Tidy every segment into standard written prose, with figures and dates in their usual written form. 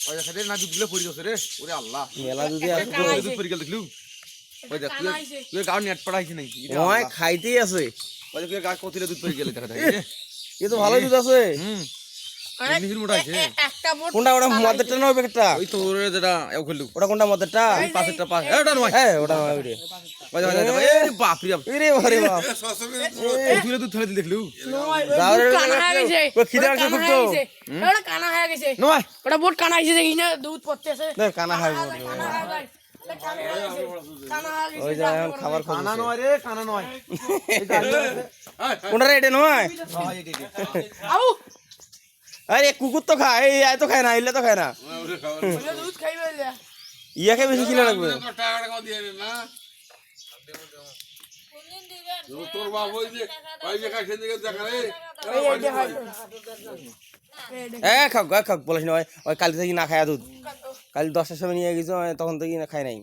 ওই দেখাতে না দুধগুলো পড়ে গেছে রে ওরে আল্লাহ মেলা দুধে আছে তো দুধ পড়ে গেল দেখলু ওই দেখ তুই গাও নেট পড়াইছিস নাকি ওই খাইতেই আছে ওই তুই গা কতলে দুধ পড়ে গেল দেখা যায় এ তো ভালো দুধ আছে নিহির মোটা আছে একটা বোট কোনটা ওটা মদেরটা না ওই প্যাকেটটা ওই তোর যেটা এও খেললু ওটা কোনটা মদেরটা পাঁচটা পাঁচ ওটা নয় হ্যাঁ ওটা নয় ওইটা ওই এ বাপ রে বাপ এরে বারে বাপ তুই দুধ ফেলে দেখলু যাও রে কানা হয়ে গেছে ও খিদা লাগছে খুব তো ওটা কানা হয়ে গেছে নয় ওটা বোট কানা হয়েছে দেখি না দুধ পড়তেছে দেখ কানা খাই ওই যা এখন খাবার কানা খাওয়া নয় রে কানা নয় কোনটা রে এটা নয় আউ আরে কুকুর তো খায় এই আয় তো খায় না ইলে তো খায় না দুধ খাইবে না ইয়াকে বেশি খিদা লাগবে তোর বাপ ওই যে খাইছে দিকে দেখা রে খাক বলিস না ওই কাল থেকে না খায় দুধ কাল 10টার সময় নিয়ে গেছো তখন থেকে না খায় নাই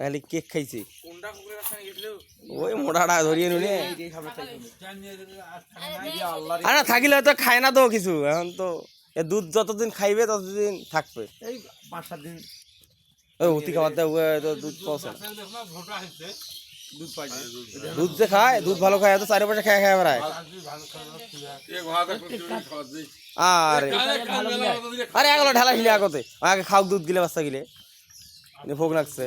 খালি কেক খাইছে ওই মোটাটা ধরিয়ে নুনে আর না থাকিলে তো খায় না তো কিছু এখন তো এ দুধ যতদিন খাইবে ততদিন থাকবে এই 5-7 দিন ওই অতি খাওয়াতে তো দুধ পৌঁছে না দুধ পাই দুধ যে খায় দুধ ভালো খায় তো চারিপাশে খায় খায় বেড়ায় আরে আরে এগুলো ঢালা খিলে আগতে আগে খাওক দুধ গিলে বাচ্চা গিলে ভোগ লাগছে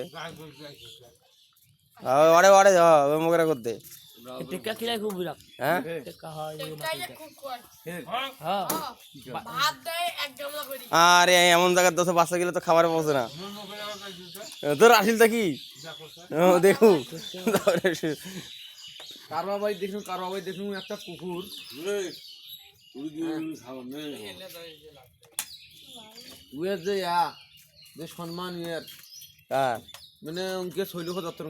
ওরে ওরে মগরা করতে টিক্কা খিলাই খুব বিরাট হ্যাঁ টিক্কা হয় খুব কয় হ্যাঁ ভাত দেয় এক গামলা করে আরে এমন জায়গার দশে বাচ্চা গেলে তো খাবার পৌঁছে না তোর আসিলটা কি দেখু কারবা ভাই দেখুন একটা কুকুর উয়ের যে যে সম্মান ইয়ের হ্যাঁ মানে উনকে শৈলক যত্ন